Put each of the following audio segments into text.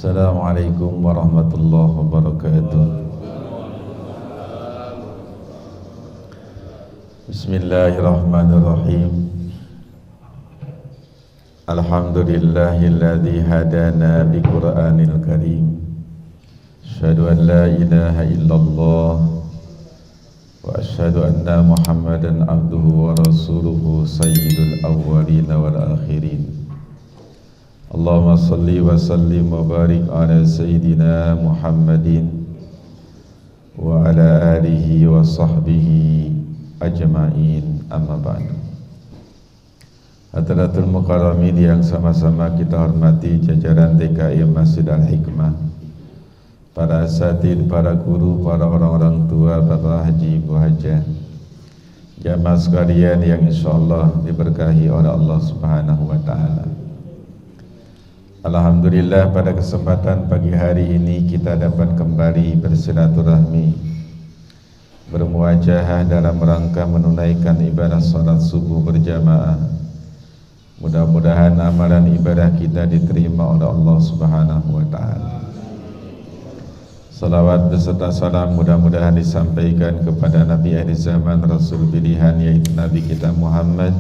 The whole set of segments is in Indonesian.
Assalamualaikum warahmatullahi wabarakatuh. Bismillahirrahmanirrahim. Alhamdulillahilladzi hadana biqur'anil karim. Asyhadu an la ilaha illallah wa asyhadu anna Muhammadan abduhu wa rasuluhu sayyidul awwalin wal akhirin. Allahumma salli wa sallim wa barik ala sayyidina Muhammadin wa ala alihi wa sahbihi ajma'in, amma ba'du. Hadratul Mukarramin yang sama-sama kita hormati, jajaran DKI Masjid Al-Hikmah, para asatidz, para guru, para orang-orang tua, Bapak Haji, Ibu Hajah, jamaah sekalian yang insyaallah diberkahi oleh Allah Subhanahu wa taala. Alhamdulillah, pada kesempatan pagi hari ini kita dapat kembali bersilaturahmi, bermuajahah dalam rangka menunaikan ibadah salat subuh berjamaah. Mudah-mudahan amalan ibadah kita diterima oleh Allah Subhanahu wa taala. Salawat beserta salam mudah-mudahan disampaikan kepada Nabi akhir zaman, Rasul pilihan, yaitu Nabi kita Muhammad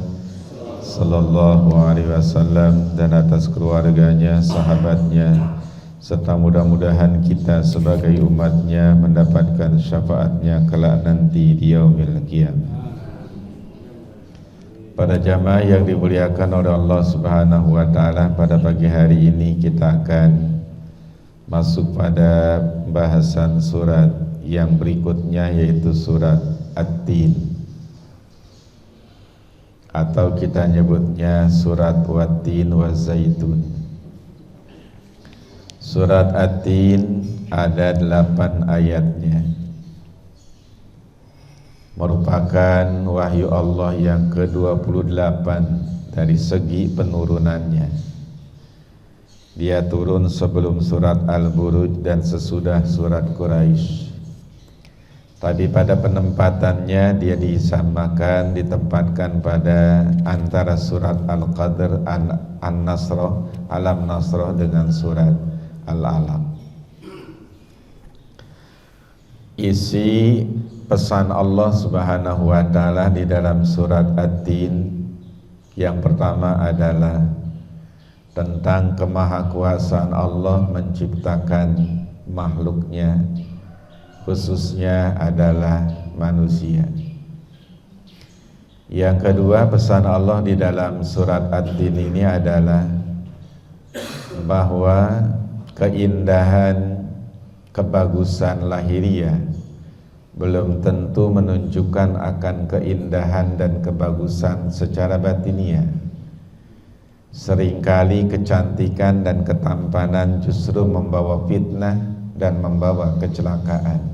sallallahu alaihi wasallam, dan atas keluarganya, sahabatnya, serta mudah-mudahan kita sebagai umatnya mendapatkan syafaatnya kelak nanti di yaumil qiyamah. Pada jamaah yang dimuliakan oleh Allah Subhanahu wa taala, pada pagi hari ini kita akan masuk pada bahasan surat yang berikutnya, yaitu surat At-Tin, atau kita nyebutnya surat Wat-Tin wa Zaitun. Surat At-Tin ada 8 ayatnya, merupakan wahyu Allah yang ke-28 dari segi penurunannya. Dia turun sebelum surat Al-Buruj dan sesudah surat Quraisy. Tapi pada penempatannya dia disamakan, ditempatkan pada antara surat Al-Qadr, An-Nasrah, Alam Nasrah dengan surat Al-Alaq. Isi pesan Allah Subhanahu wa taala di dalam surat At-Tin yang pertama adalah tentang kemahakuasaan Allah menciptakan makhluknya, khususnya adalah manusia. Yang kedua, pesan Allah di dalam surat At-Tin ini adalah bahwa keindahan, kebagusan lahiriah belum tentu menunjukkan akan keindahan dan kebagusan secara batiniah. Seringkali kecantikan dan ketampanan justru membawa fitnah dan membawa kecelakaan.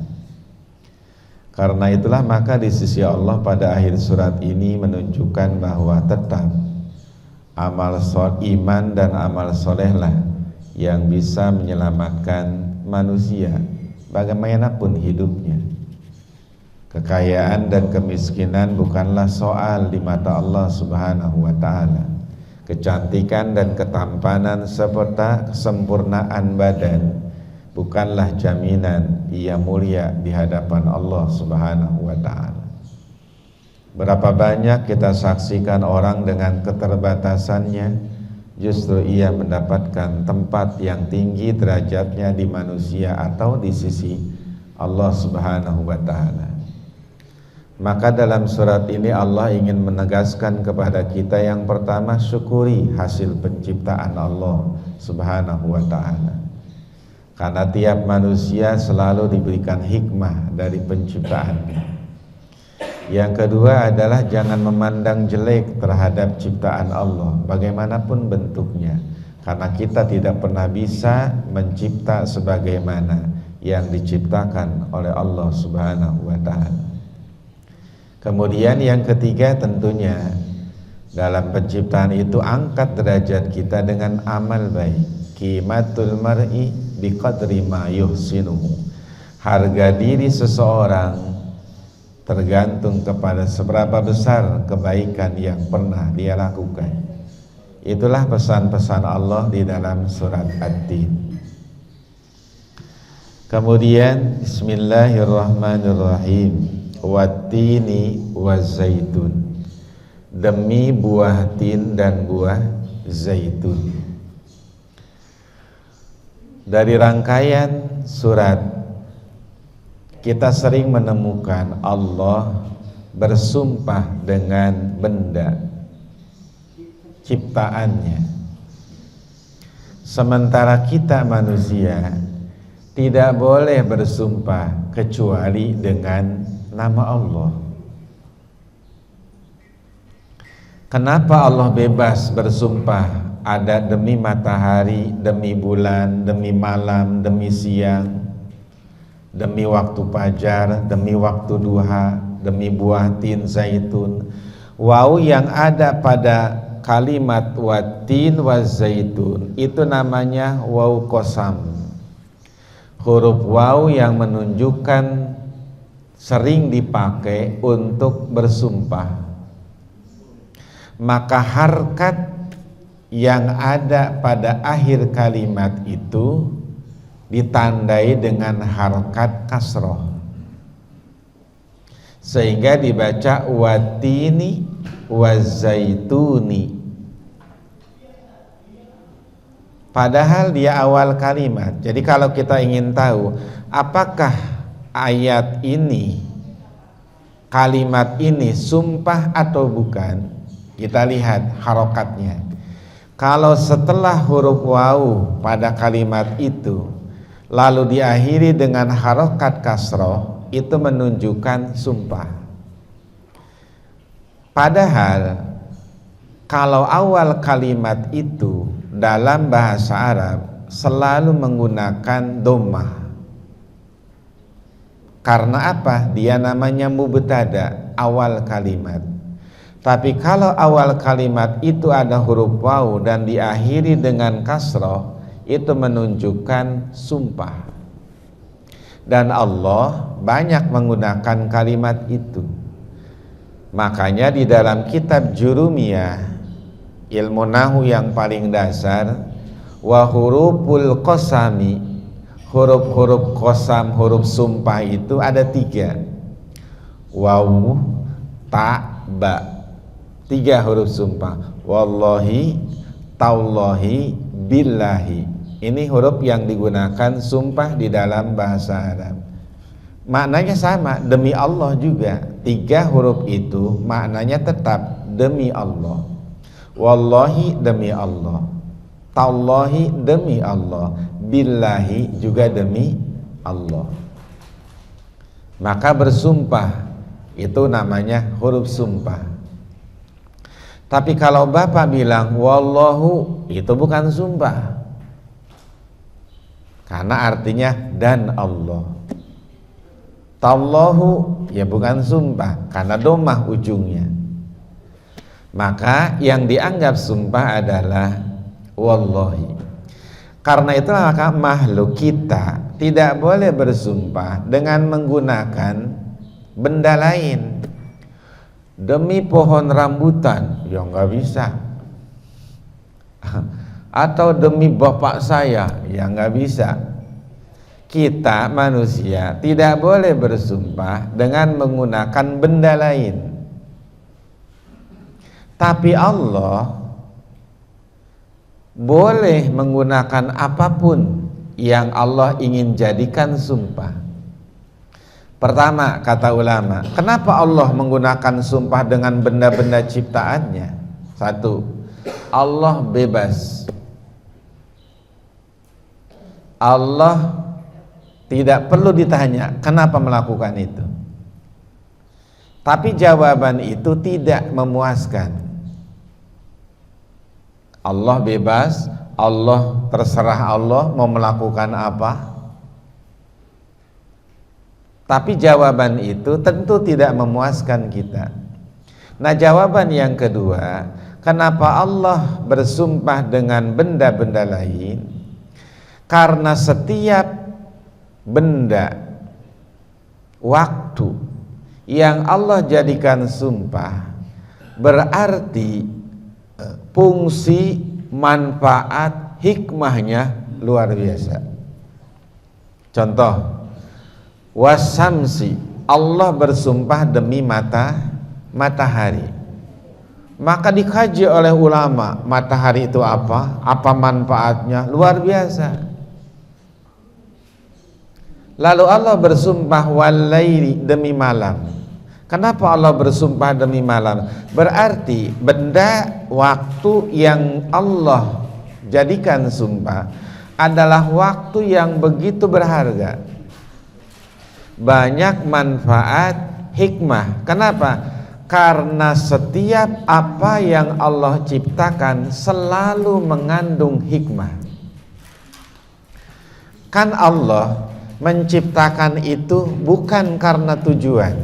Karena itulah maka di sisi Allah pada akhir surat ini menunjukkan bahwa tetap iman dan amal solehlah yang bisa menyelamatkan manusia bagaimanapun hidupnya. Kekayaan dan kemiskinan bukanlah soal di mata Allah Subhanahu wa taala. Kecantikan dan ketampanan serta kesempurnaan badan bukanlah jaminan ia mulia di hadapan Allah Subhanahu wa taala. Berapa banyak kita saksikan orang dengan keterbatasannya, justru ia mendapatkan tempat yang tinggi derajatnya di manusia atau di sisi Allah Subhanahu wa taala. Maka dalam surat ini Allah ingin menegaskan kepada kita, yang pertama, syukuri hasil penciptaan Allah Subhanahu wa taala. Karena tiap manusia selalu diberikan hikmah dari penciptaannya. Yang kedua adalah jangan memandang jelek terhadap ciptaan Allah bagaimanapun bentuknya, karena kita tidak pernah bisa mencipta sebagaimana yang diciptakan oleh Allah Subhanahu wa taala. Kemudian yang ketiga, tentunya dalam penciptaan itu angkat derajat kita dengan amal baik. Qimatul mar'i biqadri ma yuhsinuhu. Harga diri seseorang tergantung kepada seberapa besar kebaikan yang pernah dia lakukan. Itulah pesan-pesan Allah di dalam surat At-Tin. Kemudian bismillahirrahmanirrahim. Wattini wazaitun, demi buah tin dan buah zaitun. Dari rangkaian surat kita sering menemukan Allah bersumpah dengan benda ciptaannya, sementara kita manusia tidak boleh bersumpah kecuali dengan nama Allah. Kenapa Allah bebas bersumpah ada demi matahari, demi bulan, demi malam, demi siang, demi waktu fajar, demi waktu duha, demi buah tin zaitun? Waw yang ada pada kalimat watin wa zaitun itu namanya waw qasam. Huruf waw yang menunjukkan sering dipakai untuk bersumpah. Maka harkat yang ada pada akhir kalimat itu ditandai dengan harkat kasroh, sehingga dibaca watini wazaituni, padahal dia awal kalimat. Jadi kalau kita ingin tahu apakah ayat ini, kalimat ini sumpah atau bukan, kita lihat harokatnya. Kalau setelah huruf waw pada kalimat itu lalu diakhiri dengan harokat kasroh, itu menunjukkan sumpah. Padahal kalau awal kalimat itu dalam bahasa Arab selalu menggunakan dhammah. Karena apa? Dia namanya mubtada, awal kalimat. Tapi kalau awal kalimat itu ada huruf waw dan diakhiri dengan kasroh, itu menunjukkan sumpah. Dan Allah banyak menggunakan kalimat itu. Makanya di dalam kitab Jurumiyah, ilmu nahu yang paling dasar, wa huruful qasami, huruf-huruf qasam, huruf sumpah itu ada 3. Waw, ta, ba. 3 huruf sumpah. Wallahi, tallahi, billahi. Ini huruf yang digunakan sumpah di dalam bahasa Arab. Maknanya sama, demi Allah juga. 3 huruf itu maknanya tetap demi Allah. Wallahi demi Allah, tallahi demi Allah, billahi juga demi Allah. Maka bersumpah itu namanya huruf sumpah. Tapi kalau Bapak bilang wallahu, itu bukan sumpah, karena artinya dan Allah. Tallahu ya bukan sumpah, karena domah ujungnya. Maka yang dianggap sumpah adalah wallahi. Karena itu maka makhluk kita tidak boleh bersumpah dengan menggunakan benda lain. Demi pohon rambutan, ya nggak bisa. Atau demi bapak saya, ya nggak bisa. Kita manusia tidak boleh bersumpah dengan menggunakan benda lain. Tapi Allah boleh menggunakan apapun yang Allah ingin jadikan sumpah. Pertama, kata ulama, kenapa Allah menggunakan sumpah dengan benda-benda ciptaannya? 1, Allah bebas. Allah tidak perlu ditanya kenapa melakukan itu. Tapi jawaban itu tidak memuaskan. Allah bebas, Allah terserah Allah mau melakukan apa. Tapi jawaban itu tentu tidak memuaskan kita. Nah, jawaban yang kedua, kenapa Allah bersumpah dengan benda-benda lain? Karena setiap benda, waktu yang Allah jadikan sumpah berarti fungsi, manfaat, hikmahnya luar biasa. Contoh, wasamsi, Allah bersumpah demi matahari. Maka dikaji oleh ulama, matahari itu apa manfaatnya, luar biasa. Lalu Allah bersumpah walaili, demi malam. Kenapa Allah bersumpah demi malam? Berarti benda waktu yang Allah jadikan sumpah adalah waktu yang begitu berharga, banyak manfaat, hikmah. Kenapa? Karena setiap apa yang Allah ciptakan selalu mengandung hikmah. Kan Allah menciptakan itu bukan karena tujuan.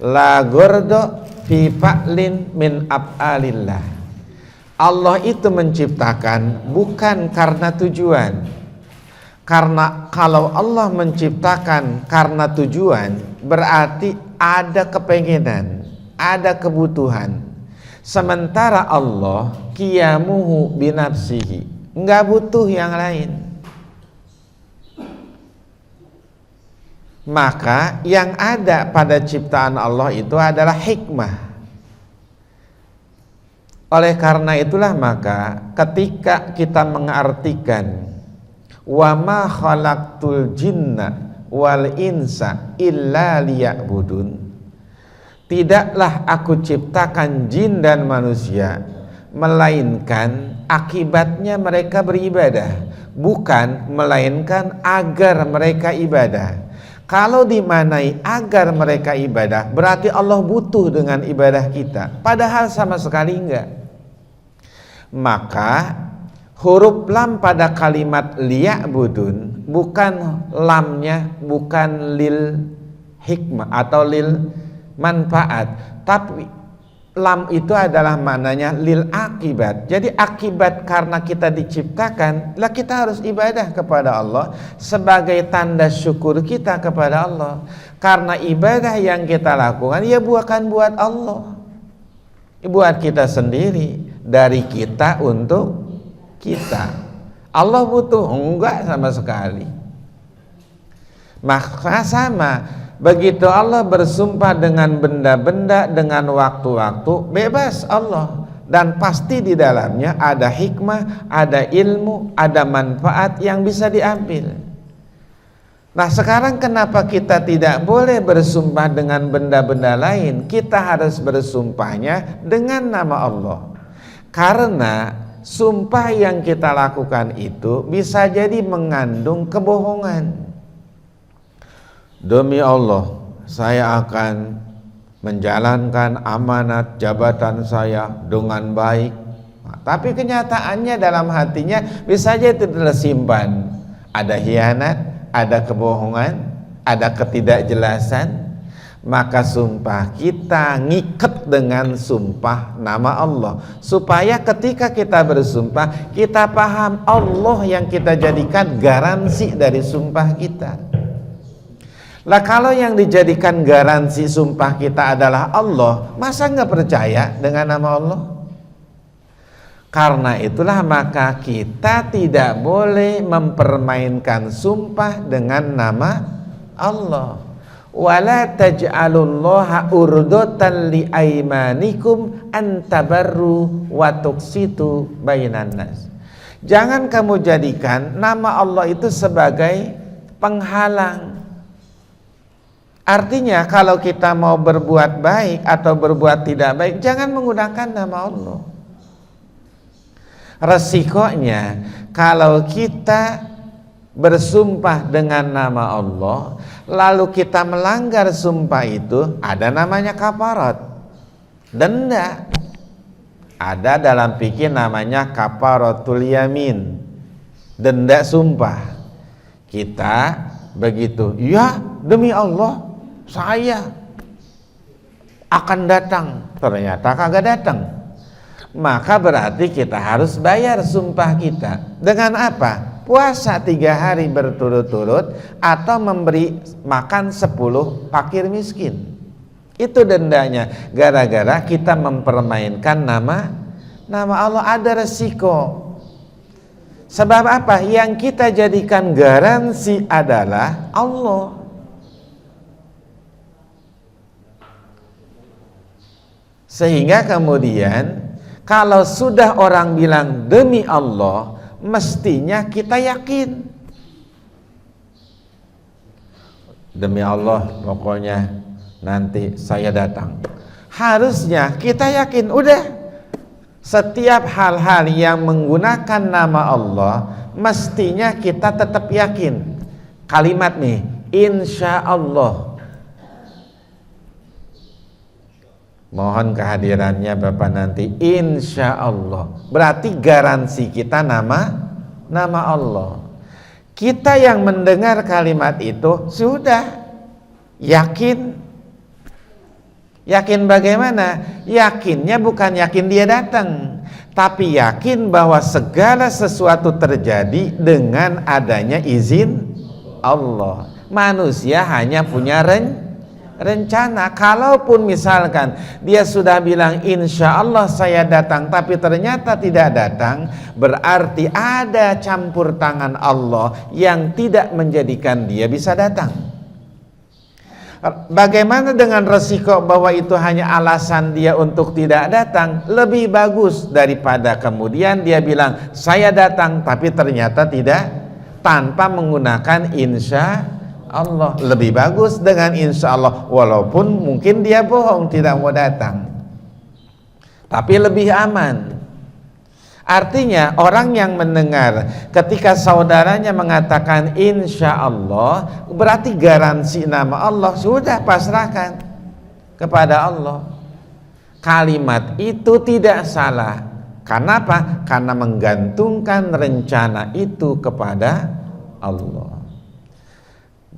La gordo fi fa'lin min af'alillah. Allah itu menciptakan bukan karena tujuan. Karena kalau Allah menciptakan karena tujuan, berarti ada kepengenan, ada kebutuhan. Sementara Allah qiyamuhu binafsihi, enggak butuh yang lain. Maka yang ada pada ciptaan Allah itu adalah hikmah. Oleh karena itulah maka ketika kita mengartikan wa ma khalaqtul jinna wal insa illa liya'budun, tidaklah aku ciptakan jin dan manusia melainkan akibatnya mereka beribadah, bukan melainkan agar mereka ibadah. Kalau dimanai agar mereka ibadah, berarti Allah butuh dengan ibadah kita, padahal sama sekali enggak. Maka huruf lam pada kalimat liya'budun bukan lamnya, bukan lil hikmah atau lil manfaat, tapi lam itu adalah maknanya lil akibat. Jadi akibat karena kita diciptakan, lah kita harus ibadah kepada Allah sebagai tanda syukur kita kepada Allah. Karena ibadah yang kita lakukan ya bukan buat Allah, buat kita sendiri, dari kita untuk kita. Allah butuh? Enggak sama sekali. Maka sama, begitu Allah bersumpah dengan benda-benda, dengan waktu-waktu, bebas Allah. Dan pasti di dalamnya ada hikmah, ada ilmu, ada manfaat yang bisa diambil. Nah sekarang kenapa kita tidak boleh bersumpah dengan benda-benda lain? Kita harus bersumpahnya dengan nama Allah. Karena sumpah yang kita lakukan itu bisa jadi mengandung kebohongan. Demi Allah, saya akan menjalankan amanat jabatan saya dengan baik. Nah, tapi kenyataannya dalam hatinya bisa jadi tersimpan ada hianat, ada kebohongan, ada ketidakjelasan. Maka sumpah kita ngikat dengan sumpah nama Allah, supaya ketika kita bersumpah kita paham Allah yang kita jadikan garansi dari sumpah kita. Lah kalau yang dijadikan garansi sumpah kita adalah Allah, masa nggak percaya dengan nama Allah? Karena itulah maka kita tidak boleh mempermainkan sumpah dengan nama Allah. Wala taj'alullaha urdatan li aymanikum an tabarru wa tuqsitu bainan nas. Jangan kamu jadikan nama Allah itu sebagai penghalang. Artinya kalau kita mau berbuat baik atau berbuat tidak baik, jangan menggunakan nama Allah. Resikonya kalau kita bersumpah dengan nama Allah lalu kita melanggar sumpah itu, ada namanya kafarat, denda. Ada dalam fikih namanya kafaratul yamin, denda sumpah. Kita begitu, ya demi Allah saya akan datang, ternyata kagak datang, maka berarti kita harus bayar sumpah kita. Dengan apa? Puasa 3 hari berturut-turut atau memberi makan 10 fakir miskin. Itu dendanya, gara-gara kita mempermainkan nama Allah. Ada resiko. Sebab apa? Yang kita jadikan garansi adalah Allah. Sehingga kemudian kalau sudah orang bilang demi Allah, mestinya kita yakin. Demi Allah, pokoknya nanti saya datang. Harusnya kita yakin, udah. Setiap hal-hal yang menggunakan nama Allah, mestinya kita tetap yakin. Kalimat nih, insya Allah. Mohon kehadirannya Bapak nanti, insya Allah. Berarti garansi kita nama Allah. Kita yang mendengar kalimat itu sudah yakin. Yakin bagaimana? Yakinnya bukan yakin dia datang, tapi yakin bahwa segala sesuatu terjadi dengan adanya izin Allah. Manusia hanya punya rencana. Kalaupun misalkan dia sudah bilang insya Allah saya datang, tapi ternyata tidak datang, berarti ada campur tangan Allah yang tidak menjadikan dia bisa datang. Bagaimana dengan resiko bahwa itu hanya alasan dia untuk tidak datang? Lebih bagus daripada kemudian dia bilang saya datang tapi ternyata tidak, tanpa menggunakan insya Allah. Lebih bagus dengan insya Allah, walaupun mungkin dia bohong tidak mau datang, tapi lebih aman. Artinya orang yang mendengar ketika saudaranya mengatakan insya Allah, berarti garansi nama Allah, sudah pasrahkan kepada Allah. Kalimat itu tidak salah. Kenapa? Karena menggantungkan rencana itu kepada Allah.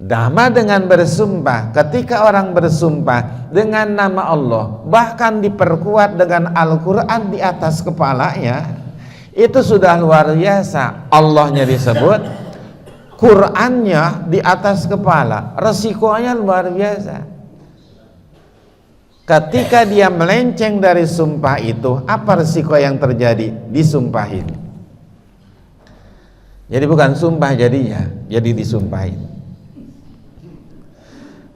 Sama dengan bersumpah. Ketika orang bersumpah dengan nama Allah, bahkan diperkuat dengan Al-Quran di atas kepalanya, itu sudah luar biasa. Allahnya disebut, Qurannya di atas kepala, resikonya luar biasa. Ketika dia melenceng dari sumpah itu, apa resiko yang terjadi? Disumpahin. Jadi bukan sumpah jadinya, jadi disumpahin.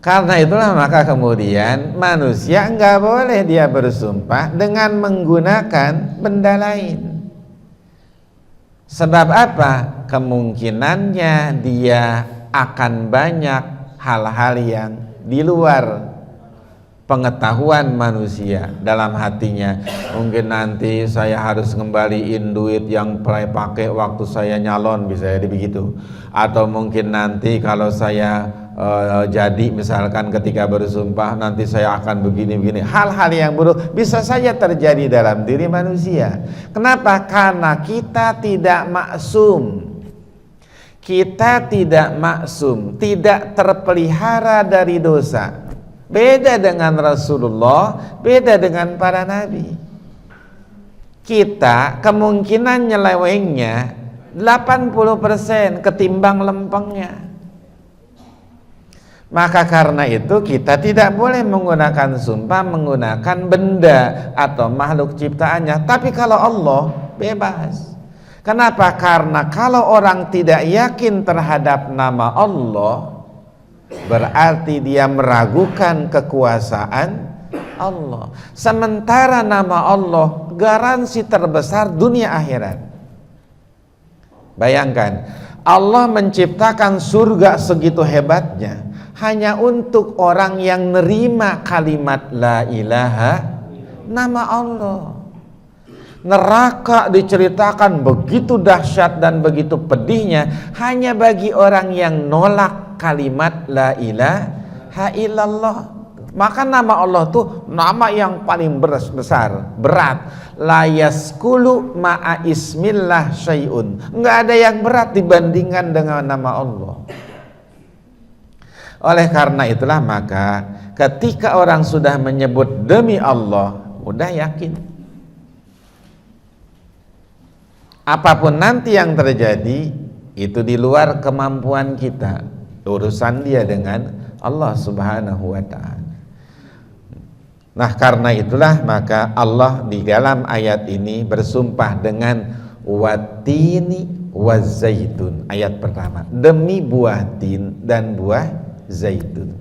Karena itulah maka kemudian manusia enggak boleh dia bersumpah dengan menggunakan benda lain. Sebab apa? Kemungkinannya dia akan banyak hal-hal yang di luar pengetahuan manusia. Dalam hatinya, mungkin nanti saya harus ngembaliin duit yang pakai waktu saya nyalon, bisa jadi begitu. Atau mungkin nanti kalau saya jadi misalkan ketika bersumpah nanti saya akan begini-begini. Hal-hal yang buruk bisa saja terjadi dalam diri manusia. Kenapa? Karena kita tidak maksum. Kita tidak maksum, tidak terpelihara dari dosa. Beda dengan Rasulullah, beda dengan para nabi. Kita kemungkinan nyelewengnya 80% ketimbang lempengnya. Maka karena itu kita tidak boleh menggunakan sumpah menggunakan benda atau makhluk ciptaannya. Tapi kalau Allah bebas. Kenapa? Karena kalau orang tidak yakin terhadap nama Allah, berarti dia meragukan kekuasaan Allah. Sementara nama Allah garansi terbesar dunia akhirat. Bayangkan, Allah menciptakan surga segitu hebatnya hanya untuk orang yang nerima kalimat la ilaha, nama Allah. Neraka diceritakan begitu dahsyat dan begitu pedihnya hanya bagi orang yang nolak kalimat la ilaha illallah. Maka nama Allah tuh nama yang paling besar, berat. La yaskulu ma'a ismillah syai'un. Enggak ada yang berat dibandingkan dengan nama Allah. Oleh karena itulah maka ketika orang sudah menyebut demi Allah, udah yakin. Apapun nanti yang terjadi, itu di luar kemampuan kita. Urusan dia dengan Allah subhanahu wa ta'ala. Nah karena itulah maka Allah di dalam ayat ini bersumpah dengan watini wazaitun. Ayat pertama, demi buah tin dan buah zaitun.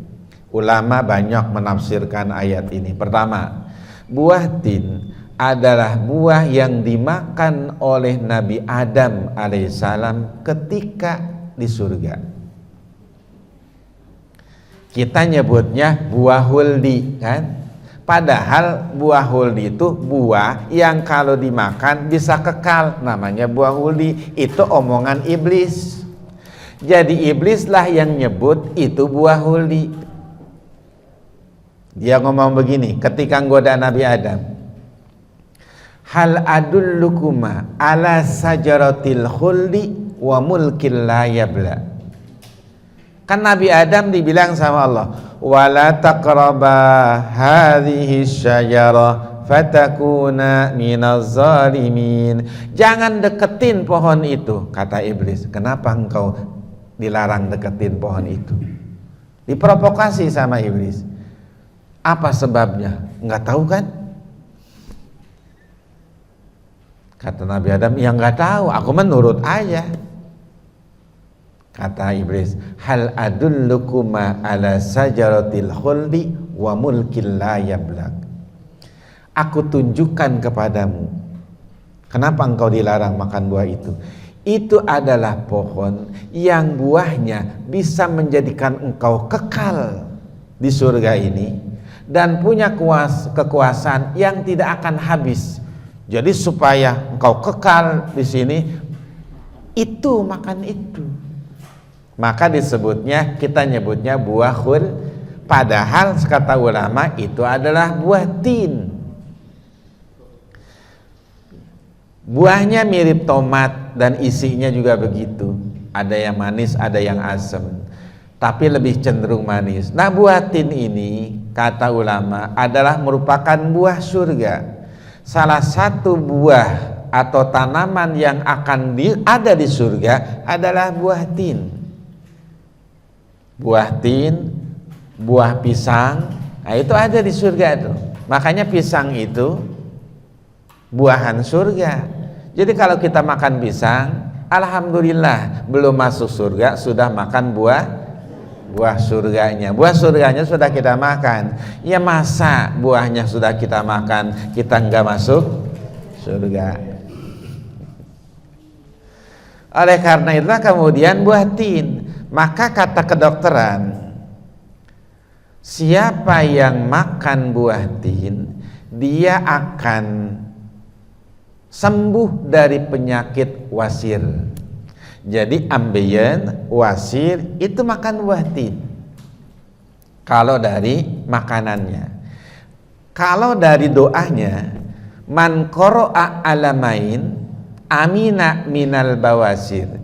Ulama banyak menafsirkan ayat ini. Pertama, buah tin adalah buah yang dimakan oleh Nabi Adam alaihissalam ketika di surga. Kita nyebutnya buah huldi kan? Padahal buah huldi itu buah yang kalau dimakan bisa kekal, namanya buah huldi. Itu omongan iblis. Jadi iblislah yang nyebut itu buah huldi. Dia ngomong begini ketika nggoda Nabi Adam, hal adullukuma ala sajaratil khuldi wa mulkil la yabla. Kan Nabi Adam dibilang sama Allah, wala taqraba hadhihi syajarah fatakuna minaz zalimin. Jangan deketin pohon itu, kata iblis. Kenapa engkau dilarang deketin pohon itu? Diprovokasi sama iblis. Apa sebabnya? Enggak tahu kan? Kata Nabi Adam, ya enggak tahu, aku menurut aja. Kata iblis, hal adullukuma ala sajaratil khuldi wa mulkil la yablak. Aku tunjukkan kepadamu. Kenapa engkau dilarang makan buah itu? Itu adalah pohon yang buahnya bisa menjadikan engkau kekal di surga ini dan punya kekuasaan yang tidak akan habis. Jadi supaya engkau kekal di sini, itu makan itu. Maka disebutnya, kita nyebutnya buah khul, padahal kata ulama itu adalah buah tin. Buahnya mirip tomat dan isinya juga begitu. Ada yang manis, ada yang asam, tapi lebih cenderung manis. Nah, buah tin ini kata ulama adalah merupakan buah surga. Salah satu buah atau tanaman yang akan ada di surga adalah buah tin. Buah tin, buah pisang, nah itu ada di surga tuh. Makanya pisang itu buahan surga. Jadi kalau kita makan pisang, alhamdulillah belum masuk surga sudah makan buah surganya. Buah surganya sudah kita makan. Ya masa buahnya sudah kita makan, kita enggak masuk surga. Oleh karena itulah kemudian buah tin. Maka kata kedokteran, siapa yang makan buah tin, dia akan sembuh dari penyakit wasir. Jadi ambeien, wasir itu makan buah tin. Kalau dari makanannya. Kalau dari doanya, man qara'a alamain amina minal bawasir.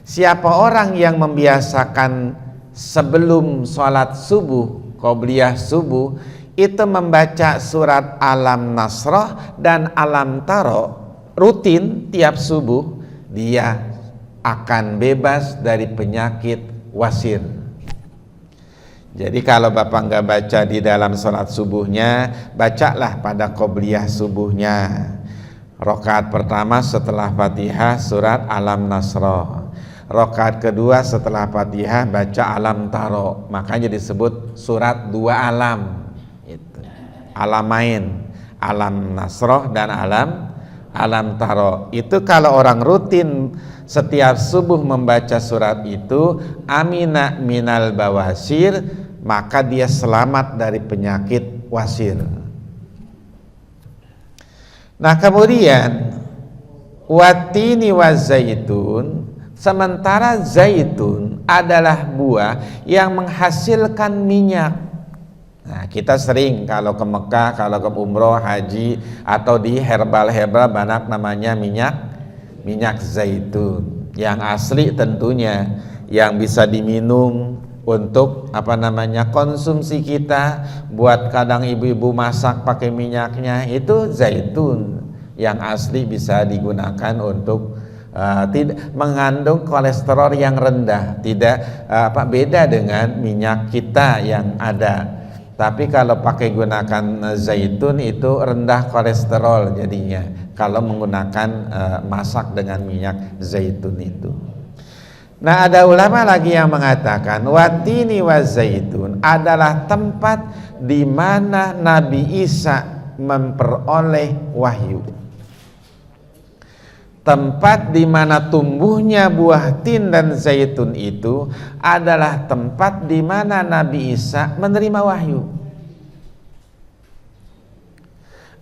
Siapa orang yang membiasakan sebelum sholat subuh, qobliyah subuh, itu membaca surat Alam Nasrah dan Alam Taro rutin tiap subuh, dia akan bebas dari penyakit wasir. Jadi kalau Bapak nggak baca di dalam sholat subuhnya, bacalah pada qobliyah subuhnya. Rakaat pertama setelah Fatihah surat Alam Nasrah. Rakaat kedua setelah Fatihah baca Alam Taro, makanya disebut surat dua alam. Itu alamain, Alam Nasroh dan Alam Taro. Itu kalau orang rutin setiap subuh membaca surat itu, amina minal bawasir, maka dia selamat dari penyakit wasir. Nah kemudian watini wazaitun. Sementara zaitun adalah buah yang menghasilkan minyak. Nah, kita sering kalau ke Mekah, kalau ke umroh, haji, atau di herbal-herbal banyak namanya minyak zaitun. Yang asli tentunya, yang bisa diminum untuk konsumsi kita. Buat kadang ibu-ibu masak pakai minyaknya, itu zaitun. Yang asli bisa digunakan untuk tidak mengandung kolesterol yang rendah, tidak beda dengan minyak kita yang ada. Tapi kalau pakai gunakan zaitun itu rendah kolesterol jadinya, kalau menggunakan masak dengan minyak zaitun itu. Nah, ada ulama lagi yang mengatakan watini wa zaitun adalah tempat di mana Nabi Isa memperoleh wahyu. Tempat di mana tumbuhnya buah tin dan zaitun itu adalah tempat di mana Nabi Isa menerima wahyu.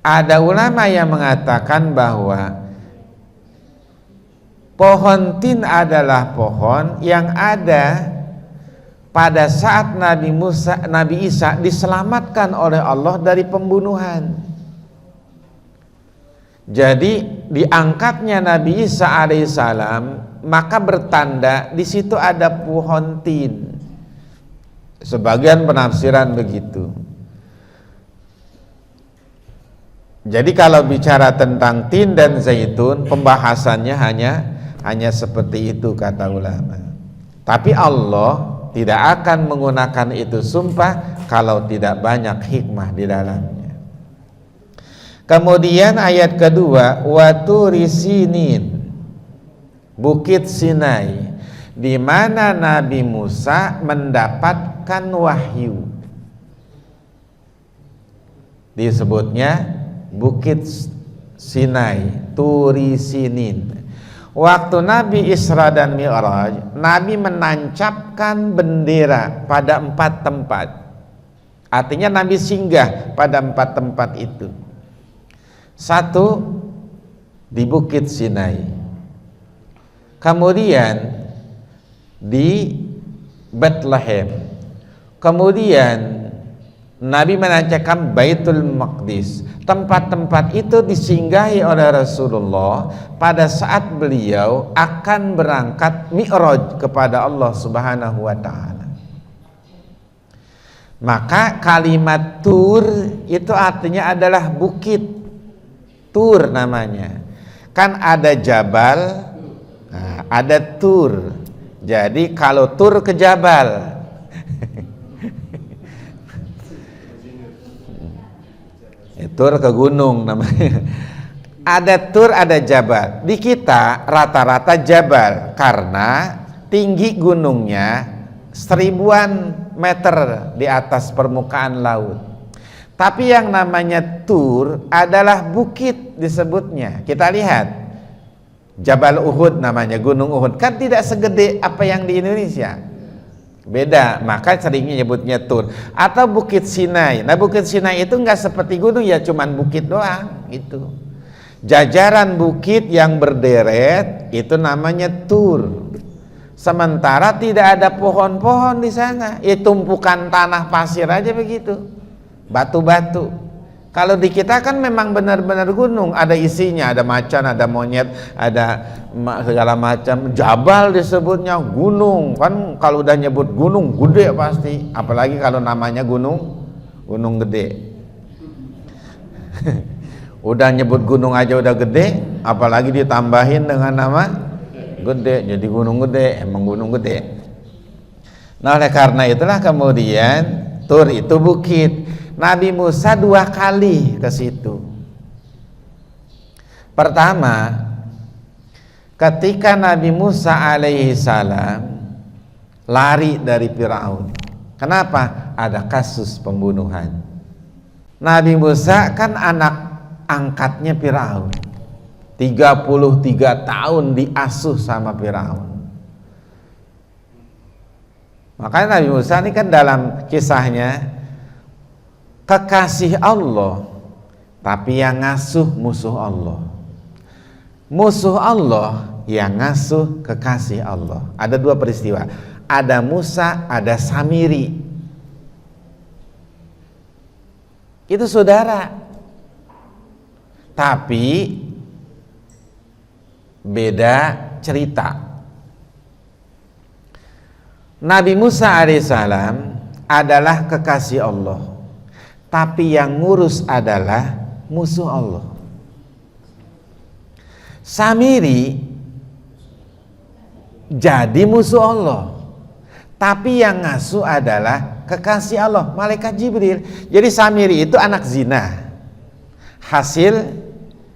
Ada ulama yang mengatakan bahwa pohon tin adalah pohon yang ada pada saat Nabi Isa diselamatkan oleh Allah dari pembunuhan. Jadi diangkatnya Nabi Isa alaihissalam, maka bertanda di situ ada pohon tin. Sebagian penafsiran begitu. Jadi kalau bicara tentang tin dan zaitun, pembahasannya hanya seperti itu kata ulama. Tapi Allah tidak akan menggunakan itu sumpah kalau tidak banyak hikmah di dalamnya. Kemudian ayat kedua, Waturi Sinin, Bukit Sinai, di mana Nabi Musa mendapatkan wahyu. Disebutnya Bukit Sinai, Turi Sinin. Waktu Nabi Isra dan Mi'raj, Nabi menancapkan bendera pada 4 tempat. Artinya Nabi singgah pada 4 tempat itu. 1 di Bukit Sinai, kemudian di Bethlehem, kemudian Nabi menancapkan Baitul Maqdis. Tempat-tempat itu disinggahi oleh Rasulullah pada saat beliau akan berangkat Mi'raj kepada Allah Subhanahu wa taala. Maka kalimat Tur itu artinya adalah bukit. Tur namanya. Kan ada jabal, nah, ada Tur. Jadi kalau Tur ke jabal. Tur ke gunung namanya. Ada Tur, ada jabal. Di kita rata-rata jabal karena tinggi gunungnya 1000-an meter di atas permukaan laut. Tapi yang namanya Tur adalah bukit disebutnya. Kita lihat Jabal Uhud namanya, Gunung Uhud. Kan tidak segede apa yang di Indonesia. Beda, maka seringnya nyebutnya Tur. Atau Bukit Sinai. Nah, Bukit Sinai itu enggak seperti gunung, ya cuman bukit doang gitu. Jajaran bukit yang berderet itu namanya Tur. Sementara tidak ada pohon-pohon di sana. Ya tumpukan tanah pasir aja begitu. Batu-batu. Kalau di kita kan memang benar-benar gunung, ada isinya, ada macan, ada monyet, ada segala macam. Jabal disebutnya gunung. Kan kalau udah nyebut gunung gede pasti, apalagi kalau namanya gunung gede. Udah nyebut gunung aja udah gede, apalagi ditambahin dengan nama gede, jadi gunung gede, emang gunung gede. Nah, oleh karena itulah kemudian Tur itu bukit. Nabi Musa 2 kali ke situ. Pertama, ketika Nabi Musa alaihi salam lari dari Firaun. Kenapa? Ada kasus pembunuhan. Nabi Musa kan anak angkatnya Firaun. 33 tahun diasuh sama Firaun. Makanya Nabi Musa ini kan dalam kisahnya kekasih Allah, tapi yang ngasuh musuh Allah. Musuh Allah yang ngasuh kekasih Allah. Ada 2 peristiwa. Ada Musa, ada Samiri. Itu saudara. Tapi beda cerita. Nabi Musa alaihissalam adalah kekasih Allah, tapi yang ngurus adalah musuh Allah. Samiri jadi musuh Allah, tapi yang ngasuh adalah kekasih Allah, malaikat Jibril. Jadi Samiri itu anak zina,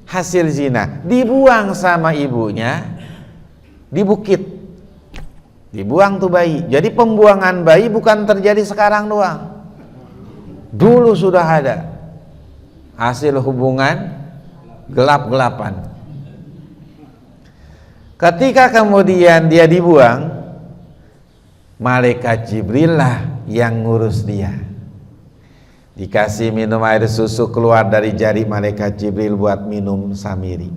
hasil zina, dibuang sama ibunya di bukit, dibuang tuh bayi. Jadi pembuangan bayi bukan terjadi sekarang doang, dulu sudah ada hasil hubungan gelap-gelapan. Ketika kemudian dia dibuang, malaikat Jibril lah yang ngurus dia. Dikasih minum air susu, keluar dari jari malaikat Jibril buat minum Samiri.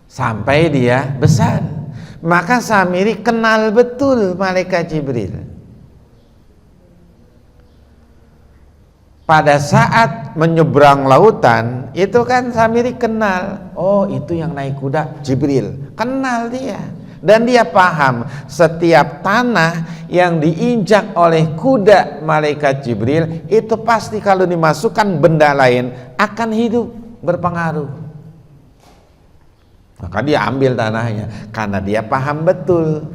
Sampai dia besar. Maka Samiri kenal betul malaikat Jibril. Pada saat menyeberang lautan, itu kan Samiri kenal, oh itu yang naik kuda Jibril, kenal dia. Dan dia paham setiap tanah yang diinjak oleh kuda malaikat Jibril, itu pasti kalau dimasukkan benda lain akan hidup, berpengaruh. Maka dia ambil tanahnya, karena dia paham betul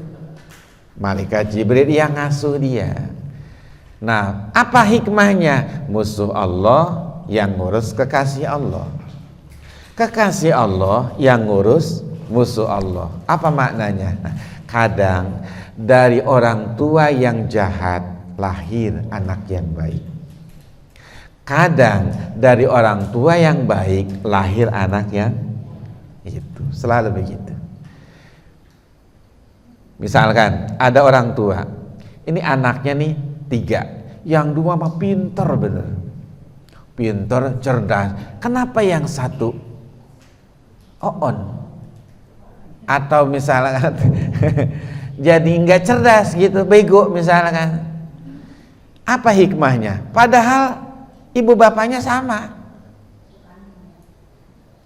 malaikat Jibril yang ngasuh dia. Nah, apa hikmahnya? Musuh Allah yang ngurus kekasih Allah, kekasih Allah yang ngurus musuh Allah. Apa maknanya? Nah, kadang dari orang tua yang jahat lahir anak yang baik. Kadang dari orang tua yang baik lahir anak yang itu. Selalu begitu. Misalkan ada orang tua, ini anaknya nih 3, yang 2 mah pinter bener, pinter, cerdas. Kenapa yang 1 oon? Atau misalkan jadi nggak cerdas gitu, bego misalkan. Apa hikmahnya? Padahal ibu bapaknya sama.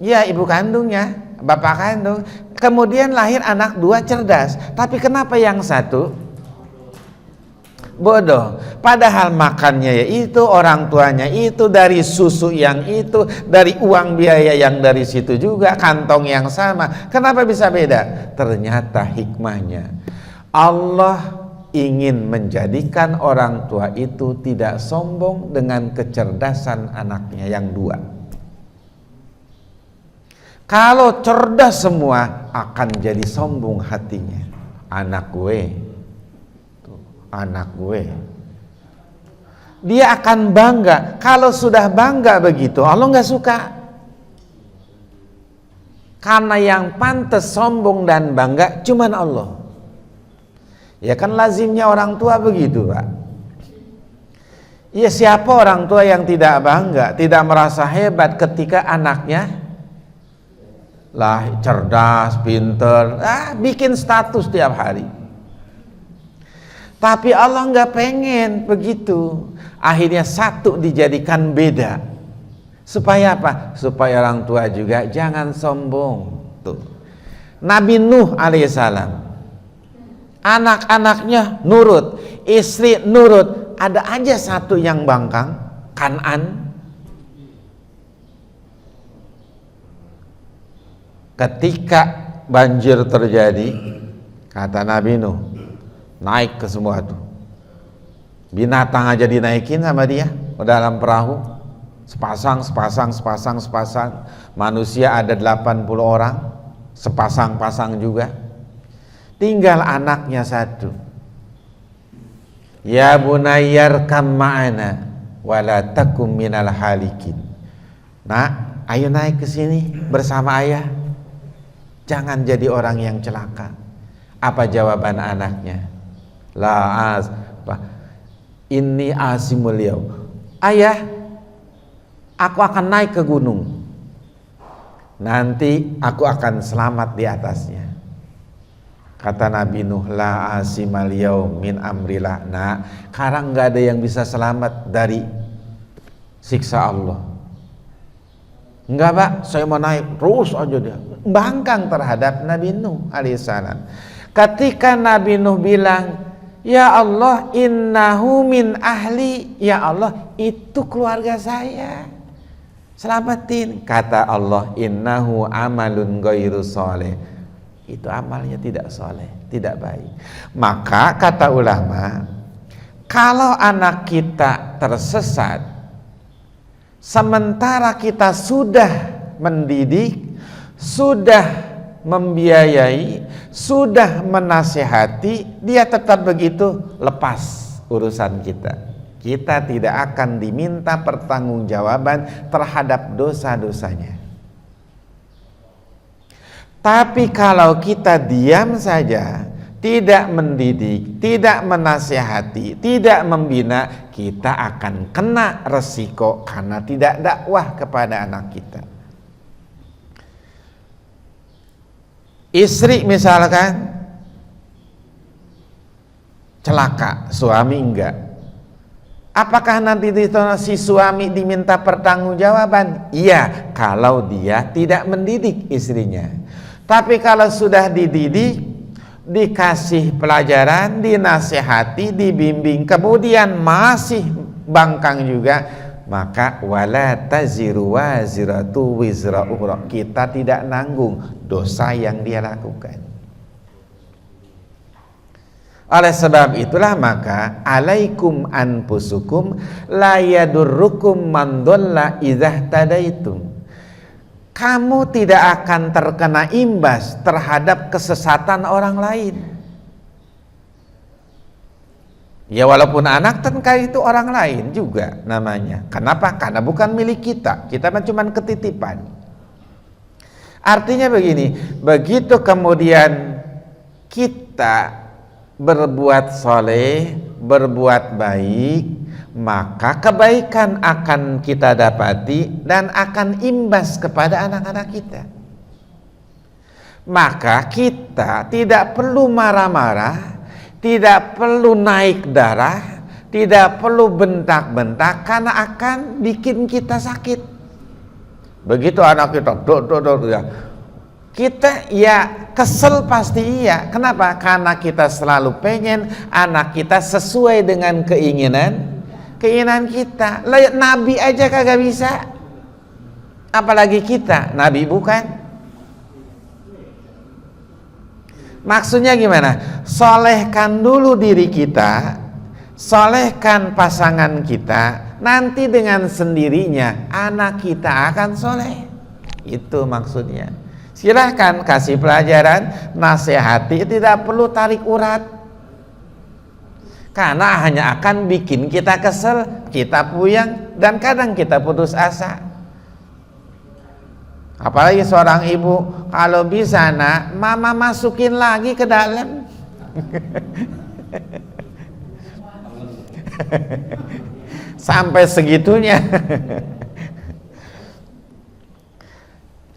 Ya, ibu kandungnya, bapak kandung. Kemudian lahir anak 2 cerdas. Tapi kenapa yang 1 bodoh? Padahal makannya ya itu, orang tuanya itu, dari susu yang itu, dari uang biaya yang dari situ juga, kantong yang sama. Kenapa bisa beda? Ternyata hikmahnya Allah ingin menjadikan orang tua itu tidak sombong dengan kecerdasan anaknya yang 2. Kalau cerdas semua akan jadi sombong hatinya. Anak gue, dia akan bangga. Kalau sudah bangga begitu, Allah nggak suka. Karena yang pantas sombong dan bangga cuman Allah. Ya kan lazimnya orang tua begitu, Pak. Ya, siapa orang tua yang tidak bangga, tidak merasa hebat ketika anaknya lah cerdas, pinter, bikin status tiap hari. Tapi Allah nggak pengen begitu. Akhirnya 1 dijadikan beda. Supaya apa? Supaya orang tua juga jangan sombong. Tuh. Nabi Nuh alaihissalam, anak-anaknya nurut, istri nurut. Ada aja 1 yang bangkang, Kan'an. Ketika banjir terjadi, kata Nabi Nuh, naik ke semua tuh binatang aja dinaikin sama dia dalam perahu, sepasang. Manusia ada 80 orang, sepasang juga. Tinggal anaknya 1. Ya bunayyarkam ma'ana wala takum minal halikin. Nak, ayo naik ke sini bersama ayah, jangan jadi orang yang celaka. Apa jawaban anaknya? Inni asimul yaum. Ayah, aku akan naik ke gunung. Nanti aku akan selamat di atasnya. Kata Nabi Nuh, la asimal yaum min amrillah. Nah, sekarang nggak ada yang bisa selamat dari siksa Allah. Enggak, Pak, saya mau naik terus aja dia. Bangkang terhadap Nabi Nuh alaihissalam. Ketika Nabi Nuh bilang, ya Allah, innahu min ahli, ya Allah, itu keluarga saya, selamatin. Kata Allah, innahu amalun ghairu sholeh, itu amalnya tidak soleh, tidak baik. Maka kata ulama, kalau anak kita tersesat, Sementara kita sudah mendidik, sudah membiayai, sudah menasihati, dia tetap begitu, lepas urusan kita. Kita tidak akan diminta pertanggungjawaban terhadap dosa-dosanya. Tapi kalau kita diam saja, tidak mendidik, tidak menasihati, tidak membina, kita akan kena resiko karena tidak dakwah kepada anak kita. Istri misalkan celaka, suami enggak. Apakah nanti si suami diminta pertanggungjawaban? Iya, kalau dia tidak mendidik istrinya. Tapi kalau sudah dididik, dikasih pelajaran, dinasihati, dibimbing, kemudian masih bangkang juga, maka wala taziru waziratu wizra ukhra, kita tidak nanggung dosa yang dia lakukan. Oleh sebab itulah maka alaikum anfusukum la yadurrukum man dhalla idza tadaitum. Kamu tidak akan terkena imbas terhadap kesesatan orang lain. Ya walaupun anak tentu itu orang lain juga namanya. Kenapa? Karena bukan milik kita. Kita cuma ketitipan. Artinya begini, begitu kemudian kita berbuat soleh, berbuat baik, maka kebaikan akan kita dapati dan akan imbas kepada anak-anak kita. Maka kita tidak perlu marah-marah, tidak perlu naik darah, tidak perlu bentak-bentak karena akan bikin kita sakit. Begitu anak kita ya. Kita ya kesel pasti iya. Kenapa? Karena kita selalu pengen anak kita sesuai dengan keinginan kita. Nabi aja kagak bisa, apalagi kita, Nabi bukan. Maksudnya gimana? Solehkan dulu diri kita, solehkan pasangan kita, nanti dengan sendirinya anak kita akan soleh. Itu maksudnya. Silahkan kasih pelajaran, nasihati, tidak perlu tarik urat. Karena hanya akan bikin kita kesel, kita puyeng, dan kadang kita putus asa. Apalagi seorang ibu, kalau bisa nak, mama masukin lagi ke dalam. Sampai segitunya.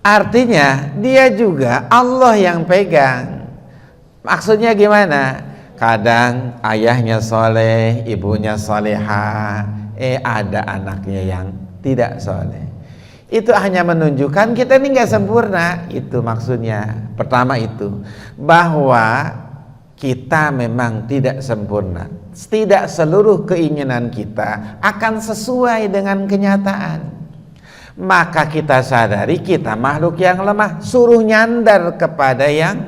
Artinya dia juga Allah yang pegang. Maksudnya gimana? Kadang ayahnya soleh, ibunya soleha, ada anaknya yang tidak soleh. Itu hanya menunjukkan kita ini nggak sempurna. Itu maksudnya. Pertama itu, bahwa kita memang tidak sempurna. Tidak seluruh keinginan kita akan sesuai dengan kenyataan. Maka kita sadari kita makhluk yang lemah, suruh nyandar kepada yang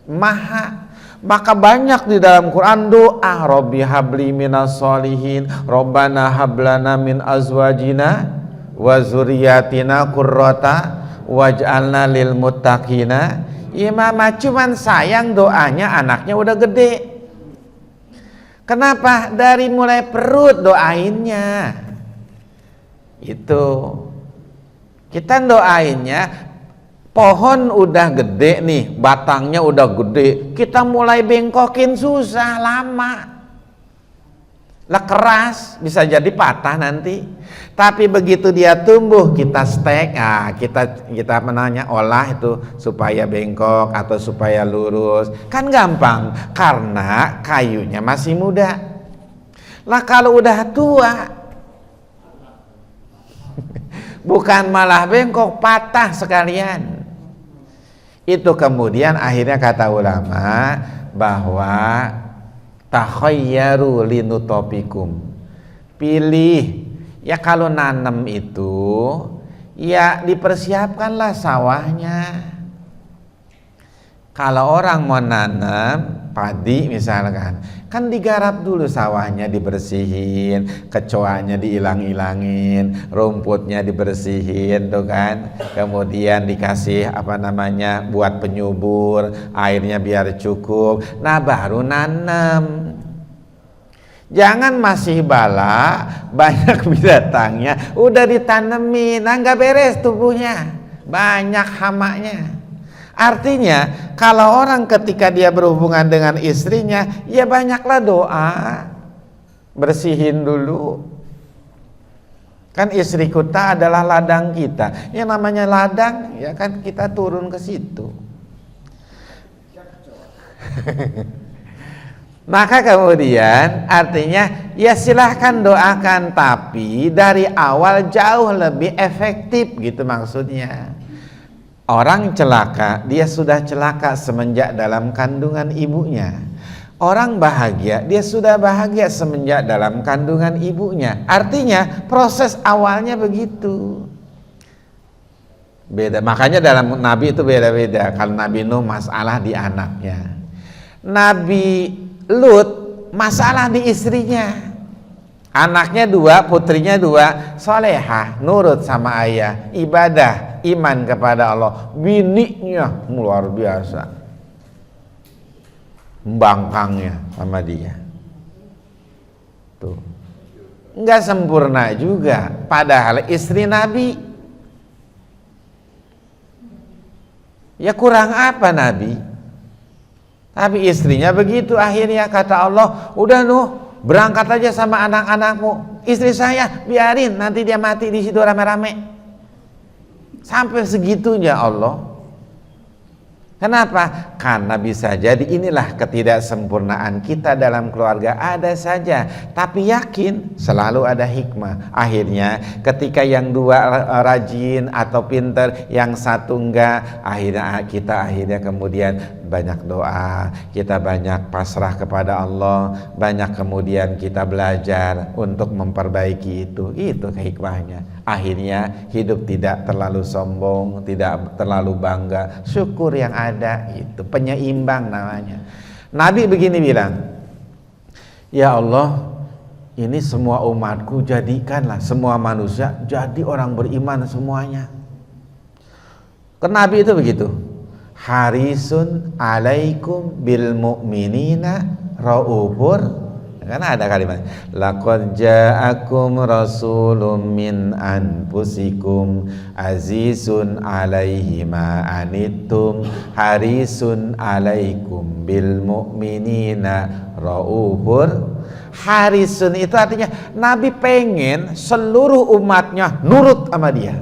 maha. Maka banyak di dalam Quran doa, Rabbi habli minas solihin, Rabbana hablana min azwajina wa zuriyatina qurrata waj'alna lil muttaqina imama. Cuman sayang doanya anaknya udah gede. Kenapa? Dari mulai perut doainnya. Itu kita doainnya, pohon udah gede nih, batangnya udah gede, kita mulai bengkokin susah, lama lah, keras, bisa jadi patah nanti. Tapi begitu dia tumbuh, kita stek, kita menanya olah itu supaya bengkok atau supaya lurus, kan gampang karena kayunya masih muda. Lah kalau udah tua, bukan malah bengkok, patah sekalian. Itu kemudian akhirnya kata ulama bahwa takhayyaru linutopikum, pilih ya. Kalau nanam itu ya dipersiapkanlah sawahnya. Kalau orang mau nanam padi misalkan, kan digarap dulu sawahnya, dibersihin, kecoanya diilang-ilangin, rumputnya dibersihin tuh kan, kemudian dikasih buat penyubur, airnya biar cukup, nah baru nanam. Jangan masih bala, banyak binatangnya, udah ditanemin, nah nggak beres tubuhnya, banyak hamanya. Artinya kalau orang ketika dia berhubungan dengan istrinya, ya banyaklah doa, bersihin dulu. Kan istri kita adalah ladang kita, yang namanya ladang ya kan kita turun ke situ. Maka kemudian artinya ya silahkan doakan, tapi dari awal jauh lebih efektif gitu maksudnya. Orang celaka, dia sudah celaka semenjak dalam kandungan ibunya. Orang bahagia, dia sudah bahagia semenjak dalam kandungan ibunya. Artinya proses awalnya begitu. Beda, makanya dalam Nabi itu beda-beda. Kalau Nabi Nuh masalah di anaknya, Nabi Lut masalah di istrinya. Anaknya 2, putrinya 2, solehah, nurut sama ayah, ibadah, iman kepada Allah. Bininya luar biasa, bangkangnya sama dia. Tuh, nggak sempurna juga. Padahal istri Nabi, ya kurang apa Nabi? Tapi istrinya begitu. Akhirnya kata Allah, udah Nuh, berangkat aja sama anak-anakmu. Istri saya biarin, nanti dia mati di situ rame-rame. Sampai segitunya Allah. Kenapa? Karena bisa jadi inilah ketidaksempurnaan kita dalam keluarga, ada saja, tapi yakin selalu ada hikmah. Akhirnya ketika yang 2 rajin atau pinter, yang 1 enggak, akhirnya kemudian banyak doa, kita banyak pasrah kepada Allah, banyak kemudian kita belajar untuk memperbaiki itu hikmahnya. Akhirnya hidup tidak terlalu sombong, tidak terlalu bangga, syukur yang ada, itu penyeimbang namanya. Nabi begini bilang, ya Allah, ini semua umatku jadikanlah semua manusia jadi orang beriman semuanya. Ke Nabi itu begitu, harisun alaikum bil mu'minina raufur. Karena ada kalimat, laqad ja'akum rasulun min anfusikum azizun alaihi ma anittum harisun alaikum bil mu'minina raufur. Harisun itu artinya Nabi pengen seluruh umatnya nurut sama dia,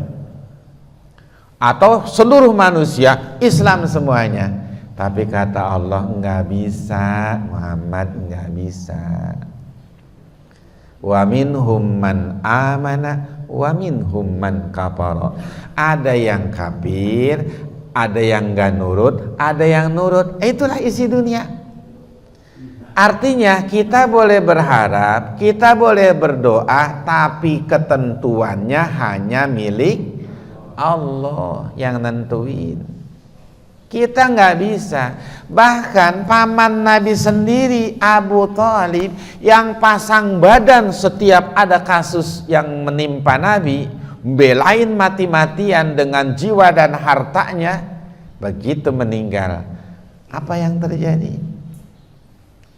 atau seluruh manusia Islam semuanya. Tapi kata Allah, enggak bisa Muhammad, enggak bisa. Wa minhum man amana wa minhum man kafara. Ada yang kafir, ada yang enggak nurut, ada yang nurut. Itulah isi dunia. Artinya kita boleh berharap, kita boleh berdoa, tapi ketentuannya hanya milik Allah yang nentuin. Kita nggak bisa. Bahkan paman Nabi sendiri, Abu Thalib, yang pasang badan setiap ada kasus yang menimpa Nabi, belain mati-matian dengan jiwa dan hartanya, begitu meninggal, apa yang terjadi?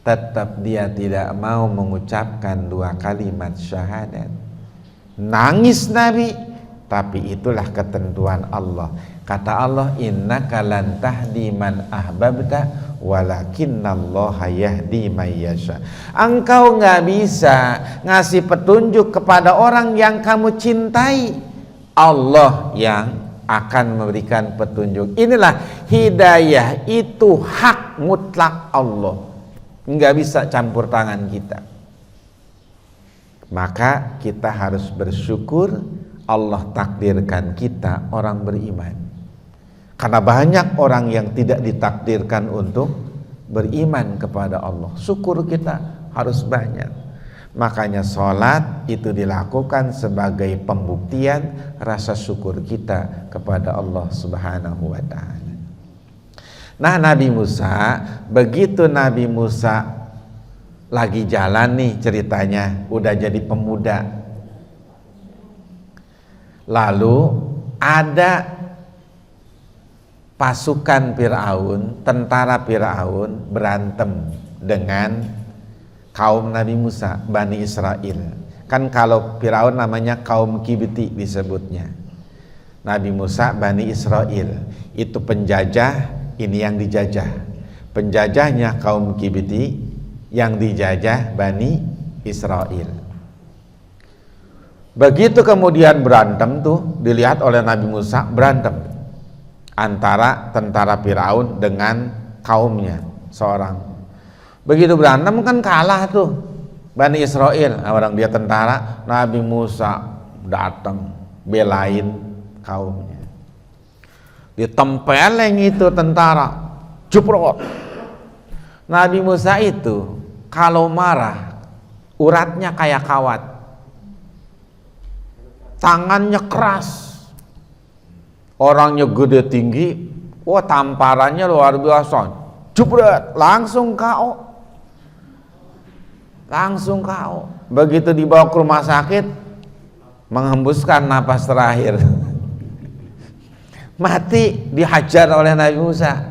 Tetap dia tidak mau mengucapkan 2 kalimat syahadat. Nangis Nabi, tapi itulah ketentuan Allah. Kata Allah, innaka lan tahdi man ahbabta walakinnallaha yahdi may yasha. Engkau nggak bisa ngasih petunjuk kepada orang yang kamu cintai, Allah yang akan memberikan petunjuk. Inilah hidayah, itu hak mutlak Allah, nggak bisa campur tangan kita. Maka kita harus bersyukur Allah takdirkan kita orang beriman. Karena banyak orang yang tidak ditakdirkan untuk beriman kepada Allah. Syukur kita harus banyak. Makanya sholat itu dilakukan sebagai pembuktian rasa syukur kita kepada Allah Subhanahu wa ta'ala. Nah, Nabi Musa, begitu Nabi Musa lagi jalan nih ceritanya, udah jadi pemuda. Lalu ada pasukan Fir'aun, tentara Fir'aun berantem dengan kaum Nabi Musa, Bani Israel. Kan kalau Fir'aun namanya kaum Kibti disebutnya. Nabi Musa, Bani Israel. Itu penjajah, ini yang dijajah. Penjajahnya kaum Kibti, yang dijajah Bani Israel. Begitu kemudian berantem tuh, dilihat oleh Nabi Musa berantem antara tentara Fir'aun dengan kaumnya seorang. Begitu berantem kan kalah tuh Bani Israel. Nah, orang dia tentara, Nabi Musa datang belain kaumnya. Ditempeleng itu tentara, jeprot. Nabi Musa itu kalau marah uratnya kayak kawat, tangannya keras, orangnya gede tinggi, wah tamparannya luar biasa, jebret, langsung KO. Langsung KO. Begitu dibawa ke rumah sakit, menghembuskan napas terakhir. Mati dihajar oleh Nabi Musa.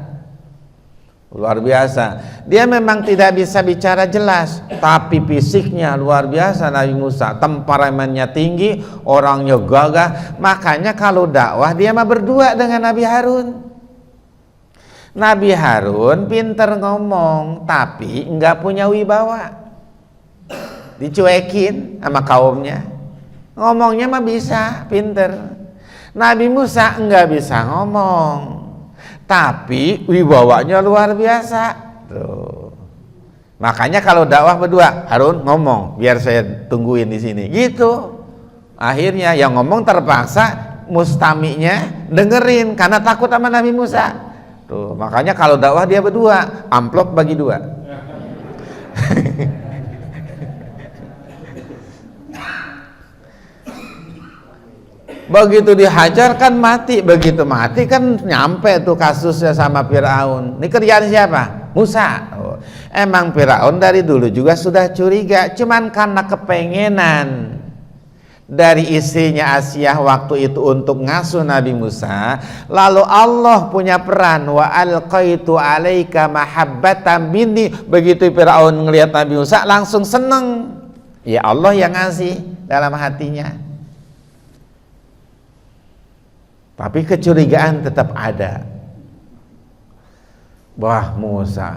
Luar biasa. Dia memang tidak bisa bicara jelas, tapi fisiknya luar biasa Nabi Musa. Temperamennya tinggi, orangnya gagah. Makanya kalau dakwah dia mah berdua dengan Nabi Harun. Nabi Harun pinter ngomong, tapi enggak punya wibawa. Dicuekin sama kaumnya. Ngomongnya mah bisa, pinter. Nabi Musa enggak bisa ngomong, tapi wibawanya luar biasa. Tuh. Makanya kalau dakwah berdua, Harun ngomong, biar saya tungguin di sini. Gitu. Akhirnya yang ngomong terpaksa mustaminya dengerin karena takut sama Nabi Musa. Tuh, makanya kalau dakwah dia berdua, amplop bagi dua. Begitu dihajar kan mati, begitu mati kan nyampe tuh kasusnya sama Fir'aun. Ini kerjaan siapa? Musa. Oh. Emang Fir'aun dari dulu juga sudah curiga, cuman karena kepengenan dari istrinya Asyah waktu itu untuk ngasuh Nabi Musa, lalu Allah punya peran, wa alqaitu alaika mahabbatan minni. Begitu Fir'aun ngelihat Nabi Musa langsung seneng, ya Allah yang ngasih dalam hatinya. Tapi kecurigaan tetap ada. Wah, Musa,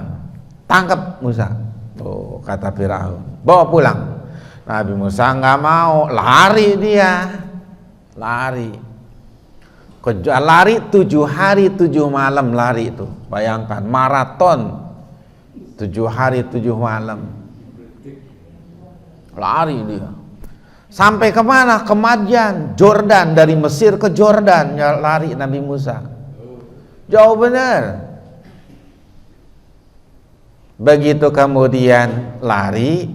tangkap Musa. Oh, kata Firaun, bawa pulang. Nabi Musa nggak mau, lari dia, lari. Lari 7 hari 7 malam lari itu. Bayangkan maraton 7 hari 7 malam. Lari dia. Sampai kemana? Ke Madyan, Jordan. Dari Mesir ke Jordan lari Nabi Musa. Jauh benar. Begitu kemudian lari,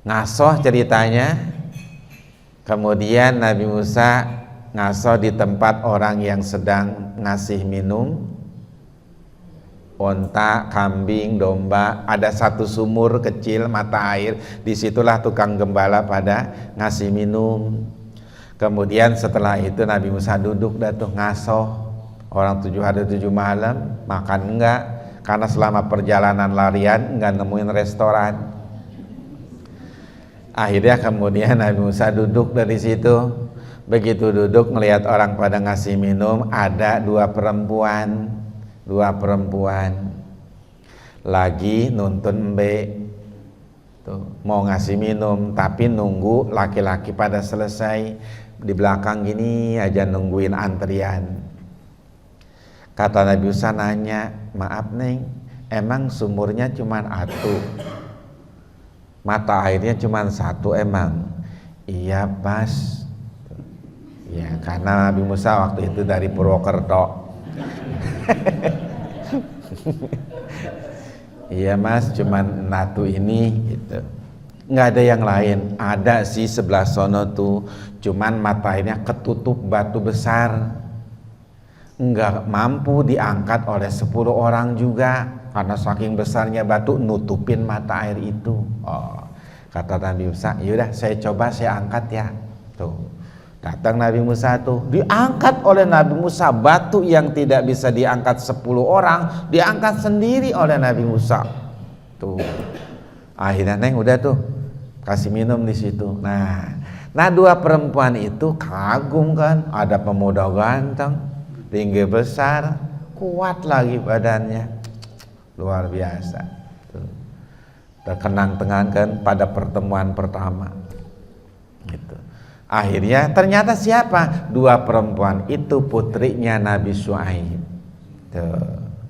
ngasoh ceritanya. Kemudian Nabi Musa ngasoh di tempat orang yang sedang ngasih minum. Onta, kambing, domba, ada satu sumur kecil mata air, disitulah tukang gembala pada ngasih minum. Kemudian setelah itu Nabi Musa duduk datuh ngasoh. Orang 7 hari 7 malam makan enggak, karena selama perjalanan larian enggak nemuin restoran. Akhirnya kemudian Nabi Musa duduk dari situ. Begitu duduk ngelihat orang pada ngasih minum, ada 2 perempuan lagi nuntun embe tuh, mau ngasih minum tapi nunggu laki-laki pada selesai, di belakang gini aja nungguin antrian. Kata Nabi Musa nanya, maaf Neng, emang sumurnya cuman atu, mata airnya cuman 1 emang? Iya Pas. Ya karena Nabi Musa waktu itu dari Purwokerto. Iya Mas, cuman natu ini gitu. Nggak ada yang lain. Ada sih sebelah sono tuh, cuman mata airnya ketutup batu besar. nggak mampu diangkat oleh 10 orang juga karena saking besarnya batu nutupin mata air itu. Oh, kata Nabi Musa, yaudah saya coba, saya angkat ya. Tuh, datang Nabi Musa tuh, diangkat oleh Nabi Musa, batu yang tidak bisa diangkat 10 orang diangkat sendiri oleh Nabi Musa. Tuh, akhirnya Neng udah tuh kasih minum di situ. Nah dua perempuan itu kagum kan, ada pemuda ganteng, tinggi besar, kuat lagi badannya, luar biasa. Terkenang-kenang kan pada pertemuan pertama. Gitu. Akhirnya ternyata siapa? Dua perempuan itu putrinya Nabi Syuaib.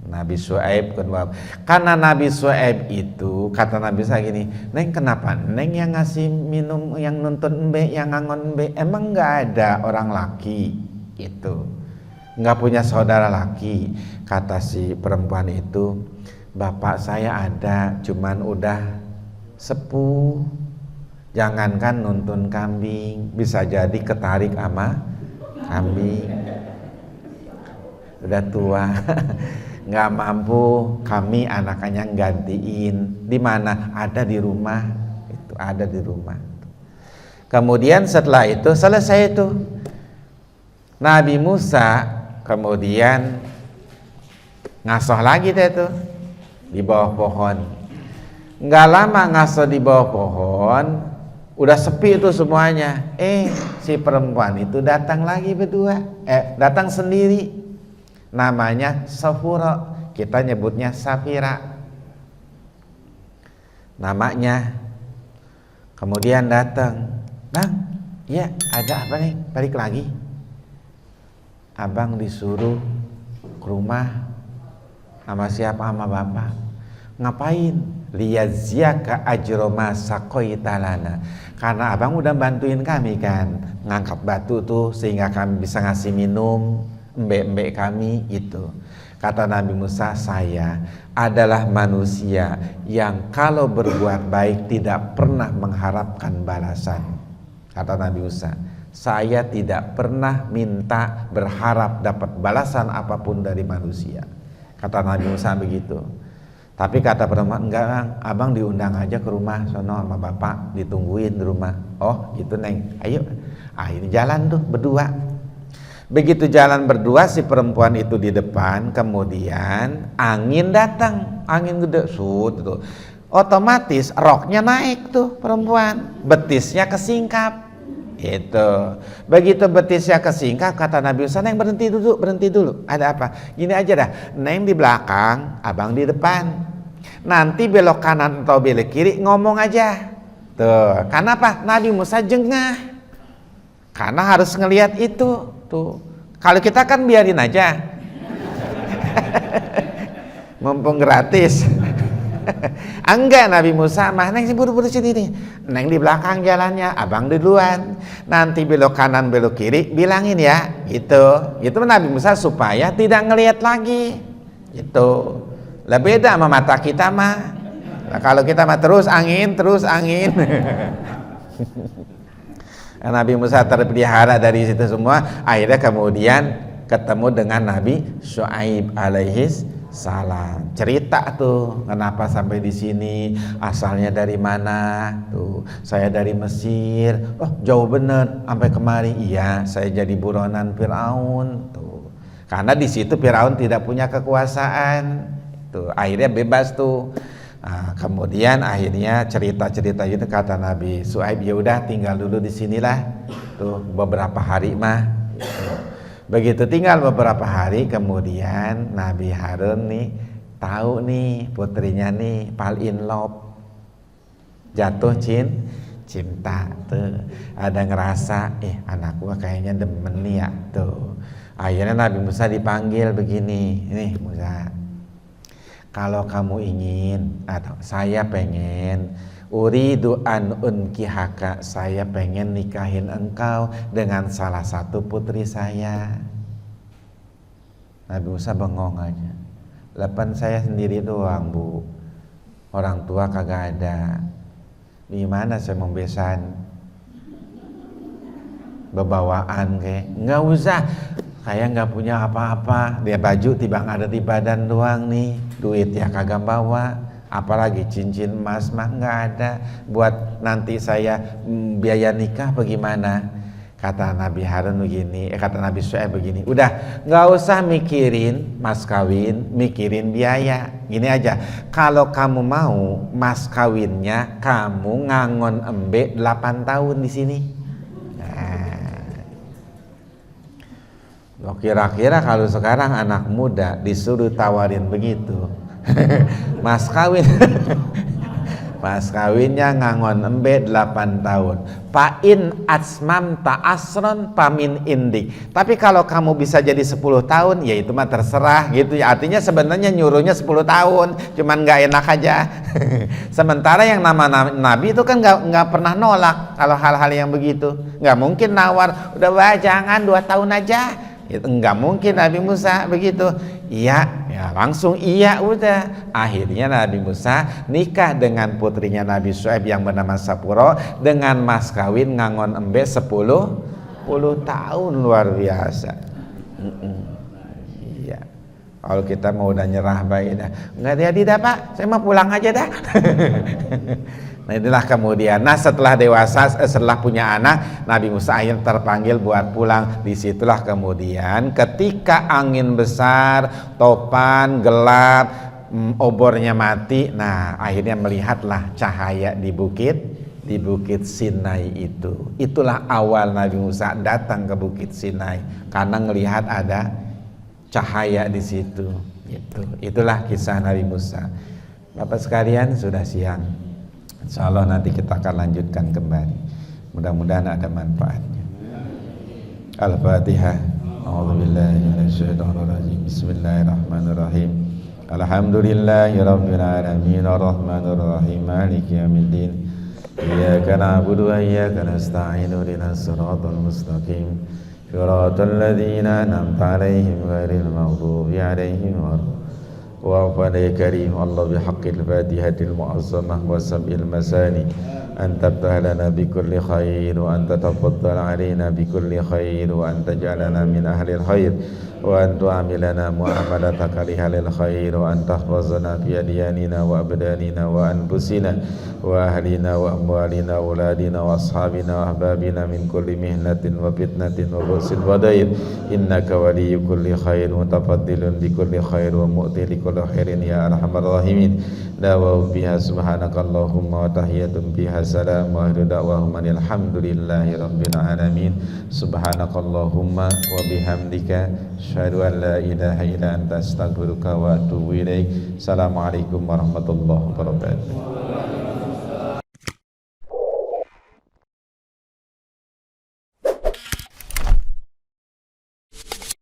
Nabi Syuaib kedua. Karena Nabi Syuaib itu kata Nabi saya gini, Neng kenapa? Neng yang ngasih minum, yang nuntun embe, yang ngangon embe, emang nggak ada orang laki itu? Nggak punya saudara laki. Kata si perempuan itu, bapak saya ada, cuman udah sepuh, jangankan nuntun kambing, bisa jadi ketarik sama kambing, udah tua. Nggak mampu, kami anaknya gantiin. Di mana? Ada di rumah. Itu ada di rumah. Kemudian setelah itu selesai itu, Nabi Musa kemudian ngasoh lagi deh tuh di bawah pohon. Nggak lama ngasoh di bawah pohon, udah sepi itu semuanya. Si perempuan itu datang lagi berdua, datang sendiri. Namanya Safura, kita nyebutnya Safira namanya. Kemudian datang, Bang, ya ada apa nih, balik lagi. Abang disuruh ke rumah sama siapa? Sama bapak. Ngapain? Liyazyaka ajroma saqaitalana. Karena abang udah bantuin kami kan ngangkat batu tuh, sehingga kami bisa ngasih minum embe-embe kami itu. Kata Nabi Musa, saya adalah manusia yang kalau berbuat baik tidak pernah mengharapkan balasan. Kata Nabi Musa, saya tidak pernah minta berharap dapat balasan apapun dari manusia. Kata Nabi Musa begitu. Tapi kata perempuan, enggak Bang, abang diundang aja ke rumah sono sama bapak, ditungguin di rumah. Oh gitu Neng, ayo. Akhirnya jalan tuh berdua. Begitu jalan berdua, si perempuan itu di depan, kemudian angin datang, angin gede, tuh. Otomatis roknya naik tuh perempuan, betisnya kesingkap. Itu. Begitu betisnya kesingkap, kata Nabi Musa, Neng berhenti dulu. Ada apa? Gini aja dah, Neng di belakang, abang di depan. Nanti belok kanan atau belok kiri ngomong aja. Tuh, karena apa? Nabi Musa jengah. Karena harus ngelihat itu. Tuh. Kalau kita kan biarin aja. Mumpung gratis. Enggak, Nabi Musa mah, Neng buru-buru sini nih. Neng di belakang jalannya, abang duluan. Nanti belok kanan belok kiri bilangin ya. Gitu. Itu Nabi Musa supaya tidak ngelihat lagi. Gitu. Lah beda sama mata kita mah. Nah, kalau kita mah terus angin. Nabi Musa terpelihara dari situ semua. Akhirnya kemudian ketemu dengan Nabi Syuaib alaihis salam. Cerita tuh kenapa sampai di sini, asalnya dari mana? Tuh, saya dari Mesir. Oh, jauh bener sampai kemari. Iya, saya jadi buronan Firaun. Tuh. Karena di situ Firaun tidak punya kekuasaan. Tuh, akhirnya bebas tuh. Nah, kemudian akhirnya cerita-cerita itu kata Nabi Syuaib, ya udah tinggal dulu di sinilah. Tuh beberapa hari mah. Tuh. Begitu tinggal beberapa hari, kemudian Nabi Harun nih tahu nih putrinya nih fall in love, jatuh cinta tuh. Ada ngerasa anak gua kayaknya demen nih ya tuh. Akhirnya Nabi Musa dipanggil begini, nih Musa, kalau kamu ingin atau saya pengen, uridu an unkihaka, saya pengen nikahin engkau dengan salah satu putri saya. Nabi Musa bengong aja. Lepan saya sendiri doang bu, orang tua kagak ada. Gimana saya mau besan? Bebawaan kayak nggak usah. saya nggak punya apa-apa, dia baju tiba ada di badan doang nih, duit ya kagak bawa, apalagi cincin emas mah nggak ada, buat nanti saya biaya nikah bagaimana? Kata Nabi Harun begini, kata Nabi Syuaib begini, udah nggak usah mikirin mas kawin, mikirin biaya, gini aja, kalau kamu mau mas kawinnya kamu ngangon embe 8 tahun di sini. Nah, kira-kira kalau sekarang anak muda disuruh tawarin begitu, mas kawin. Mas kawinnya ngangon embe 8 tahun. Pain asmam ta'asron pamin indik. Tapi kalau kamu bisa jadi 10 tahun, ya itu mah terserah gitu ya. Artinya sebenarnya nyuruhnya 10 tahun, cuman nggak enak aja. Sementara yang nama Nabi itu kan nggak pernah nolak kalau hal-hal yang begitu. Nggak mungkin nawar, udah wah jangan 2 tahun aja. Itu nggak mungkin Nabi Musa begitu. Iya, ya langsung iya udah. Akhirnya Nabi Musa nikah dengan putrinya Nabi Syuaib yang bernama Sapuro dengan mas kawin ngangon embe 10 tahun, luar biasa. Iya. Kalau kita mau udah nyerah baik dah. Enggak jadi dah Pak, saya mau pulang aja dah. Nah itulah kemudian, nah setelah dewasa, setelah punya anak, Nabi Musa akhirnya terpanggil buat pulang. Disitulah kemudian ketika angin besar, topan, gelap, obornya mati, nah akhirnya melihatlah cahaya di bukit Sinai itu. Itulah awal Nabi Musa datang ke bukit Sinai karena melihat ada cahaya di situ. Itulah kisah Nabi Musa. Bapak sekalian, sudah siang. Insyaallah nanti kita akan lanjutkan kembali. Mudah-mudahan ada manfaatnya. Al-Fatihah. A'udzubillahi minasyaitonirrajim. Bismillahirrahmanirrahim. Alhamdulillahirabbil alamin arrahmanir rahim maliki yaumiddin. Iyyaka na'budu wa iyyaka nasta'in ihdinas siratal mustaqim. Shiratal ladzina an'amta 'alaihim ghairil maghdubi 'alaihim وعفاني كريم الله بحق الفاتحة المعظمة وسبع المثاني أن تفتح لنا بكل خير وأن تتفضل علينا بكل خير وأن تجعلنا من أهل الخير وأن تعاملنا معاملتك لأهل الخير وأن تحفظنا في أدياننا وأبداننا وأنفسنا وأهلنا وأموالنا وأولادنا وأصحابنا وأحبابنا من كل مهنة وفتنة وبؤس وضيق إنك ولي كل خير متفضل بكل خير ومؤتي لكل خير يا أرحم الراحمين دعواهم فيها سبحانك اللهم وتحيتهم فيها سلام وآخر دعواهم أن الحمد لله رب العالمين سبحانك اللهم وبحمدك أشهد أن لا إله إلا أنت أستغفرك وأتوب إليك السلام عليكم ورحمة الله وبركاته.